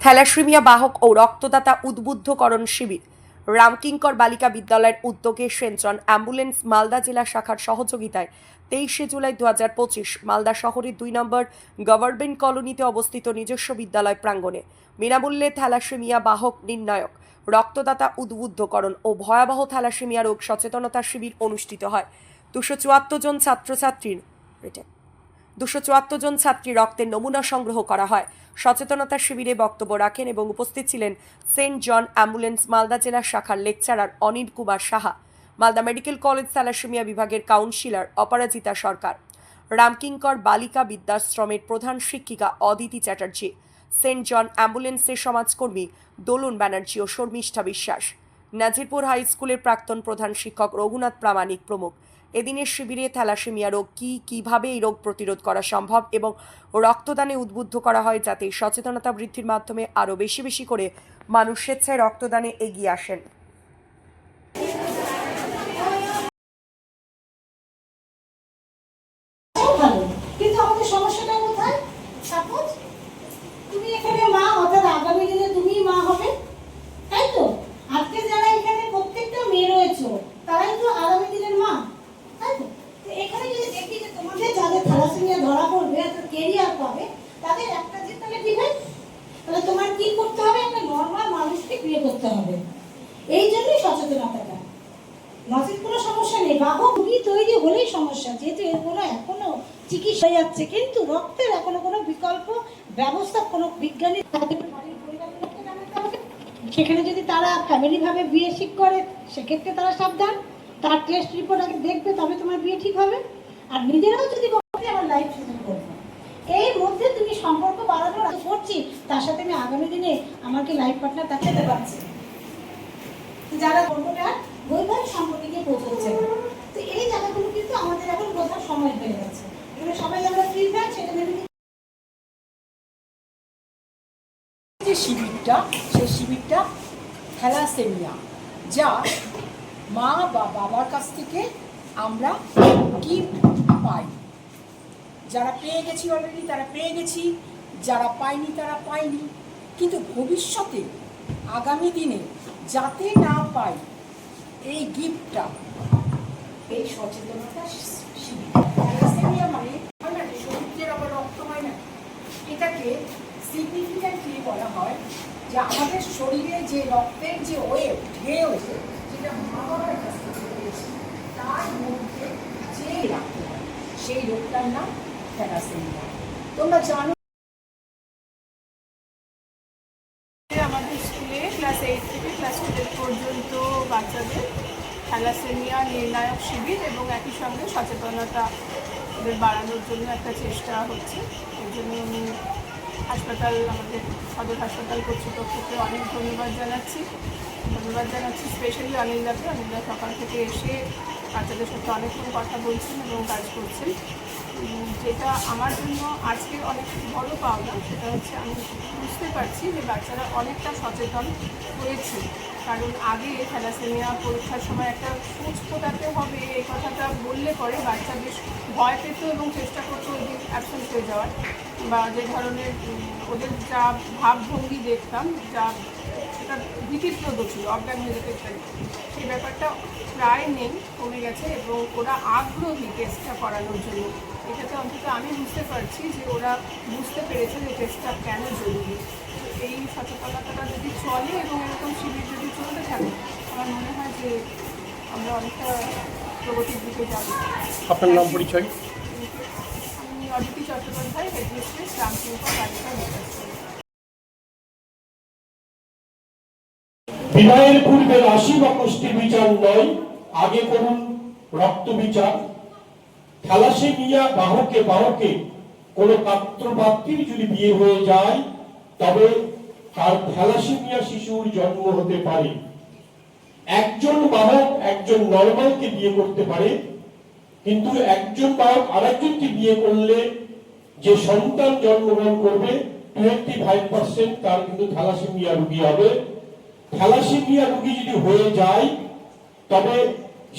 Thalassaemia বাহক ও রক্তদাতা উদ্বুদ্ধকরণ শিবির রামকিঙ্কর বালিকা বিদ্যালয়ের উদ্যোগে সেন্ট জন অ্যাম্বুলেন্স মালদা জেলা শাখার সহযোগিতায় 23 জুলাই 2025 মালদা শহরের 2 নম্বর গভর্নমেন্ট কলোনিতে অবস্থিত নিজস্ব বিদ্যালয় প্রাঙ্গণে বিনামূল্যে থ্যালাসেমিয়া বাহক নির্ণায়ক রক্তদাতা উদ্বুদ্ধকরণ ও ভয়াবহ থ্যালাসেমিয়া রোগ সচেতনতা শিবির অনুষ্ঠিত হয়। 274 জন ছাত্রছাত্রীর 274 জন ছাত্রী রক্তের নমুনা সংগ্রহ করা হয়। সচেতনতা শিবিরে বক্তব্য রাখেন এবং উপস্থিত ছিলেন সেন্ট জন অ্যাম্বুলেন্স মালদা জেলা শাখার lecturer Anil Kumar Saha, Malda medical college thalassemia বিভাগের কাউন্সিলর অপরাজিতা সরকার, রামকিঙ্কর বালিকা বিদ্যাশ্রমের প্রধান শিক্ষিকা অদিতি চ্যাটার্জি, সেন্ট জন অ্যাম্বুলেন্সের সমাজকর্মী দোলন ব্যানার্জি ও শর্মিষ্ঠা বিশ্বাস, নাজিরপুর হাই স্কুলের প্রাক্তন প্রধান শিক্ষক রঘুনাথ প্রামাণিক প্রমুখ। এদিনের শিবিরে থ্যালাসেমিয়া রোগ কিভাবে এই রোগ প্রতিরোধ করা সম্ভব এবং রক্তদানে উদ্বুদ্ধ করা হয়, যাতে সচেতনতা বৃদ্ধির মাধ্যমে আরও বেশি বেশি করে মানুষ স্বেচ্ছায় রক্তদানে এগিয়ে আসেন। কিন্তু আমাদের সমস্যাটা কোথায়? সাপোজ তুমি এখানে মা, অর্থাৎ আগামী দিনে তুমি মা হবে, তাই তো? আজকে যারা এখানে প্রত্যেকটা মেয়ে রয়েছে তারাই তো আগামী দিনের মা, তাই তো? এখানে যদি দেখি যে তোমাদের যাদের থ্যালাসেমিয়া ধরা পড়বে, অর্থাৎ কেরিয়ার পাবে, তাদের একটা যে তাহলে ডিভাইড, তাহলে তোমার কি করতে হবে? একটা নর্মাল মানুষকে বিয়ে করতে হবে। এই জন্যই সচেতনতাটা। নচেত কোনো সমস্যা নেই, বাহক রোগী তৈরি হলেই সমস্যা, যেহেতু এর কোনো এখনো চিকিৎসা যাচ্ছে, কিন্তু রক্তের এখনো কোনো বিকল্প ব্যবস্থা কোনো বিজ্ঞানী সেখানে যদি তারা ফ্যামিলি ভাবে বিয়ে ঠিক করে, সেক্ষেত্রে তারা সাবধান, তার টেস্ট রিপোর্ট আগে দেখবে, তবে তোমার বিয়ে ঠিক হবে। আর নিজেরাও যদি আমার লাইফ সেটেল করবো, এর মধ্যে তুমি সম্পর্ক বাড়ানোর করছি, তার সাথে আমি আগামী দিনে আমাকে লাইফ পার্টনার তাকে দিতে পারছি, যারা গল্পটা বৈবাহিক সম্পর্কে গিয়ে পৌঁছচ্ছে। তো এই জায়গাগুলো কিন্তু আমাদের এখন বোঝার সময় হয়ে গেছে। এগুলো সবাই আমরা ফিডব্যাক সেটা নেবে। যে শিবিরটা, সেই শিবিরটা থ্যালাসেমিয়া, যা মা বা বাবার কাছ থেকে আমরা গিফট পাই। যারা পেয়ে গেছি অলরেডি তারা পেয়ে গেছি, যারা পাইনি তারা পাইনি। কিন্তু ভবিষ্যতে আগামী দিনে যাতে না পাই এই গিফটটা, এই সচেতনতা শিবির। থ্যালাসেমিয়া মানে শরীরের আবার রক্ত হয় না, এটাকে সিগনিফিক্যান্টলি বলা হয় যে আমাদের শরীরে যে রক্তের যে ওয়েভ, ঢেউ, যেটা মা বাবার কাছ থেকে পেয়েছি, তার মধ্যে যে রাখতে হয়, সেই রোগটার নাম থ্যালাসেমিয়া। তোমরা জানো আমাদের স্কুলে ক্লাস 8 থেকে ক্লাস 12 পর্যন্ত বাচ্চাদের থ্যালাসেমিয়া নির্ণায়ক শিবির এবং একই সঙ্গে সচেতনতা বাড়ানোর জন্য একটা চেষ্টা হচ্ছে। এই জন্য আমি হাসপাতাল, আমাদের সদর হাসপাতাল কর্তৃপক্ষকে অনেক ধন্যবাদ জানাচ্ছি স্পেশালি অনিলদাকে। অনিলদা সকাল থেকে এসে বাচ্চাদের সাথে অনেকক্ষণ কথা বলছেন এবং কাজ করছেন। যেটা আমার জন্য আজকের অনেক বড় পাওনা, সেটা হচ্ছে আমি বুঝতে পারছি যে বাচ্চারা অনেকটা সচেতন হয়েছে। কারণ আগে থ্যালাসেমিয়া পরীক্ষার সময় একটা সূচ ফোটাতে হবে, এই কথাটা বললে পরে বাচ্চা বেশ ভয় পেত এবং চেষ্টা করতো ওই দিন অ্যাবসেন্ট হয়ে যাওয়ার, বা যে ধরনের ওদের যা ভাবভঙ্গি দেখতাম, যা সেটা ভীতিপ্রদ ছিল, অজ্ঞান হয়ে যেতে চাই, সেই ব্যাপারটা প্রায় নেই, কমে গেছে এবং ওরা আগ্রহী টেস্টটা করানোর জন্য। এটাতে অন্তত আমি বুঝতে পারছি যে ওরা বুঝতে পেরেছে যে টেস্টটা কেন জরুরি। এই সচেতনতাটা যদি চলে এবং এরকম শিবির যদি চলতে থাকে, আমার মনে হয় যে আমরা অনেকটা প্রগতির দিকে যাব। আপনার নাম পরিচয়? আমি অদিতি চট্টোপাধ্যায়, হেডমিস্ট্রেস, রামকিঙ্কর বালিকা বিদ্যাশ্রম। বিবাহের পূর্বে রাশি বা কোষ্ঠী বিচার নয়, আগে করুন রক্ত বিচার। থ্যালাসেমিয়া বাহকে কোন পাত্র পাত্রীর যদি বিয়ে হয়ে যায়, তবে তার থ্যালাসেমিয়া শিশুর জন্ম হতে পারে। একজন বাহক একজন নর্মালকে বিয়ে করতে পারে, কিন্তু একজন বাহক আরেকজনকে বিয়ে করলে যে সন্তান জন্মগ্রহণ করবে 25% তার কিন্তু থ্যালাসেমিয়া রোগী হবে। থ্যালাসেমিয়া রোগী যদি হয়ে যায়, তবে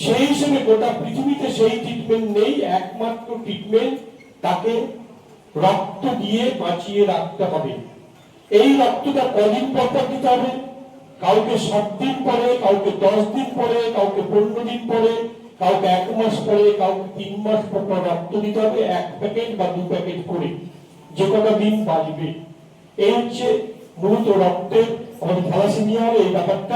সেই হিসেবে গোটা পৃথিবীতে সেই ট্রিটমেন্ট নেই। একমাত্র ট্রিটমেন্ট তাকে রক্ত দিয়ে বাঁচিয়ে রাখতে হবে। এই রক্তটা কদিন পর পর দিতে হবে, কাউকে 7 দিন পরে, কাউকে 10 দিন পরে, কাউকে 15 দিন পরে, কাউকে 1 মাস পরে, কাউকে 3 মাস পর পর রক্ত দিতে হবে, 1 প্যাকেট বা 2 প্যাকেট করে, যে কটা দিন বাঁচবে। এই হচ্ছে মূলত রক্তের আমাদের থ্যালাসেমিয়ার এই ব্যাপারটা।